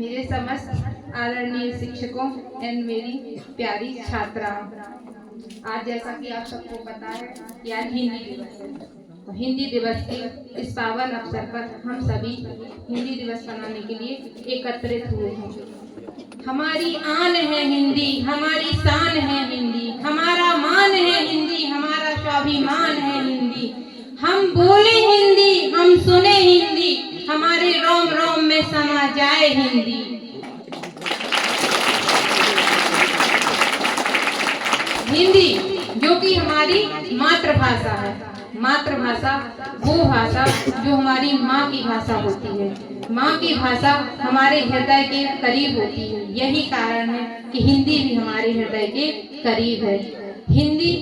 मेरे समस्त आदरणीय शिक्षकों एंड मेरी प्यारी छात्राओं, आज जैसा कि आप सबको पता है कि आज हिंदी दिवस है। तो हिंदी दिवस के इस पावन अवसर पर हम सभी हिंदी दिवस मनाने के लिए एकत्रित हुए हैं। हमारी आन है हिंदी, हमारी शान है हिंदी, हमारा मान है हिंदी, हमारा स्वाभिमान है हिंदी। हम बोले हिंदी, हम सुने हिंदी, हमारे रोम रोम में समा जाए हिंदी। हिंदी जो कि हमारी मातृभाषा है। मातृभाषा वो भाषा जो हमारी माँ की भाषा होती है। माँ की भाषा हमारे हृदय के करीब होती है। यही कारण है कि हिंदी भी हमारे हृदय के करीब है। हिंदी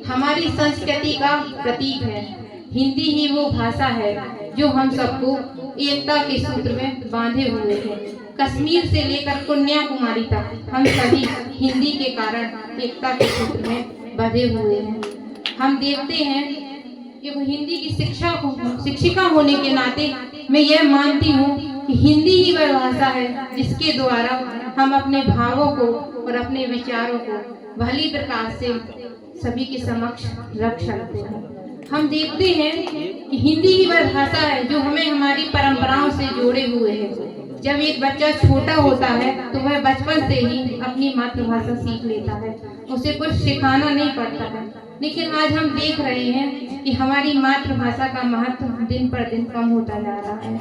हमारी संस्कृति का प्रतीक है। हिंदी ही वो भाषा है जो हम सबको एकता के सूत्र में बांधे हुए है। कश्मीर से लेकर कन्याकुमारी तक हम सभी हिंदी के कारण एकता के सूत्र में बंधे हुए हैं। हम देखते हैं कि वो हिंदी की शिक्षिका होने के नाते मैं यह मानती हूँ कि हिंदी ही वह भाषा है जिसके द्वारा हम अपने भावों को और अपने विचारों को भली प्रकार से सभी के समक्ष रख सकते हैं। हम देखते हैं कि हिंदी ही वह भाषा है जो हमें हमारी परंपराओं से जोड़े हुए है। जब एक बच्चा छोटा होता है तो वह बचपन से ही अपनी मातृभाषा सीख लेता है, उसे कुछ सिखाना नहीं पड़ता है। लेकिन आज हम देख रहे हैं कि हमारी मातृभाषा का महत्व दिन पर दिन कम होता जा रहा है।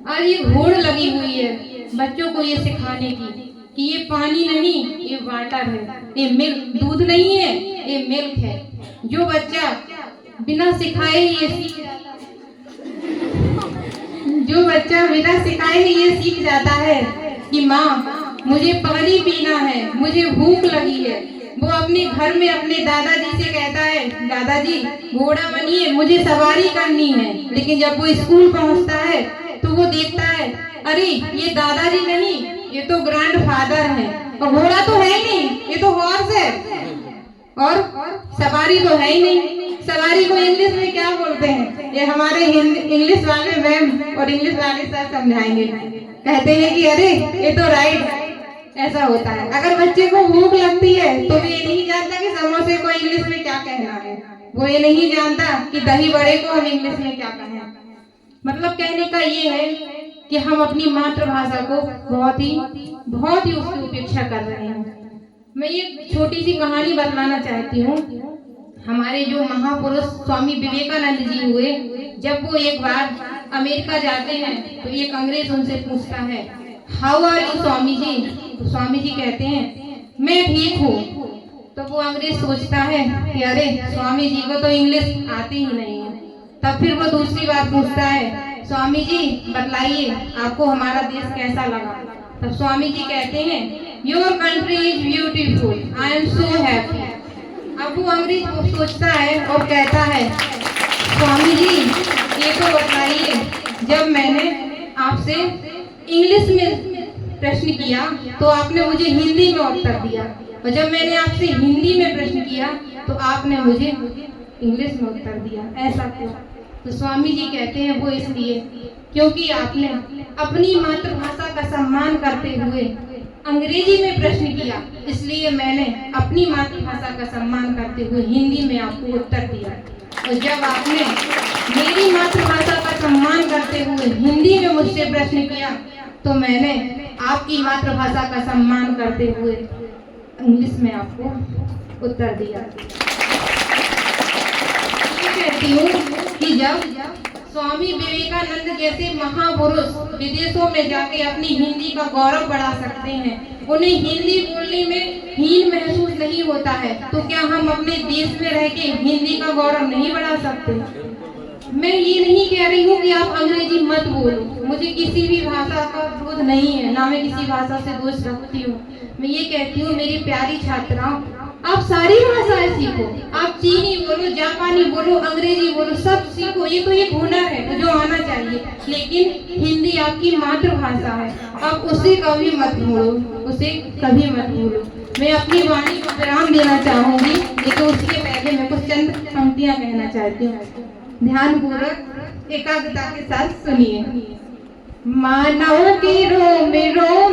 आज ये होड़ लगी हुई है बच्चों को ये सिखाने की कि ये पानी नहीं, ये वाटर है, ये मिल्क, दूध नहीं है, ये मिल्क है। जो बच्चा बिना सिखाए ये सीख जाता है कि माँ मुझे पानी पीना है, मुझे भूख लगी है, वो अपने घर में अपने दादाजी से कहता है, दादाजी घोड़ा बनिए, मुझे सवारी करनी है। लेकिन जब वो स्कूल पहुँचता है तो वो देखता है, अरे ये दादाजी नहीं, ये तो ग्रैंडफादर है, और घोड़ा तो है ही नहीं, ये तो हॉर्स है, और सवारी तो है ही नहीं। सवारी को इंग्लिश में क्या बोलते हैं? ये हमारे इंग्लिश वाले मैम और इंग्लिश वाले सर समझाएंगे। कहते हैं कि अरे ये तो राइड। ऐसा होता है। अगर बच्चे को भूख लगती है तो ये नहीं जानता कि समोसे को इंग्लिश में क्या कहना है। वो ये नहीं जानता कि दही बड़े को हम इंग्लिश में क्या कहें। मतलब कहने का ये है कि हम अपनी मातृभाषा को बहुत ही उसकी उपेक्षा कर रहे हैं। मैं ये छोटी सी कहानी बतलाना चाहती हूँ। हमारे जो महापुरुष स्वामी विवेकानंद जी हुए, जब वो एक बार अमेरिका जाते हैं तो एक अंग्रेज उनसे पूछता है, how are you Swami ji? तो स्वामी जी कहते हैं, मैं ठीक हूँ। तो वो अंग्रेज सोचता है कि अरे स्वामी जी को तो इंग्लिश आती ही नहीं है। तब फिर वो दूसरी बार पूछता है, स्वामी जी बतलाइए आपको हमारा देश कैसा लगा? तब स्वामी जी कहते हैं, your country is beautiful, I am so happy. अब वो अंग्रेज वो सोचता है और कहता है, स्वामी जी ये तो बताइए, जब मैंने आपसे इंग्लिश में प्रश्न किया तो आपने मुझे हिंदी में उत्तर दिया, और जब मैंने आपसे हिंदी में प्रश्न किया तो आपने मुझे इंग्लिश में उत्तर दिया। ऐसा क्यों? तो स्वामी जी कहते हैं, वो इसलिए क्योंकि आपने अपनी मातृभाषा का सम्मान करते हुए अंग्रेजी में प्रश्न किया, इसलिए मैंने अपनी मातृभाषा का सम्मान करते हुए हिंदी में आपको उत्तर दिया। और जब आपने मेरी मातृभाषा का सम्मान करते हुए हिंदी में मुझसे प्रश्न किया तो मैंने आपकी मातृभाषा का सम्मान करते हुए इंग्लिश में आपको उत्तर दिया। मैं कहती हूँ कि जब स्वामी विवेकानंद जैसे महापुरुष विदेशों में जाके अपनी हिंदी का गौरव बढ़ा सकते हैं, उन्हें हिंदी बोलने में हीन महसूस नहीं होता है, तो क्या हम अपने देश में रह के हिंदी का गौरव नहीं बढ़ा सकते? मैं ये नहीं कह रही हूँ कि आप अंग्रेजी मत बोलो, मुझे किसी भी भाषा का विरोध नहीं है, ना मैं किसी भाषा से दोष रखती हूँ। मैं ये कहती हूँ मेरी प्यारी छात्राओं, आप सारी भाषाएं सीखो, आप चीनी बोलो, जापानी बोलो, अंग्रेजी बोलो, सब सीखो। ये तो एक हुनर है जो आना चाहिए, लेकिन हिंदी आपकी मातृभाषा है, आप उसे कभी मत भूलो, उसे कभी मत भूलो। मैं अपनी वाणी को विराम देना चाहूंगी, लेकिन उसके पहले मैं कुछ चंद पंक्तियां कहना चाहती हूँ। ध्यान पूर्वक एकाग्रता के साथ सुनिए। मानव की रोम रोम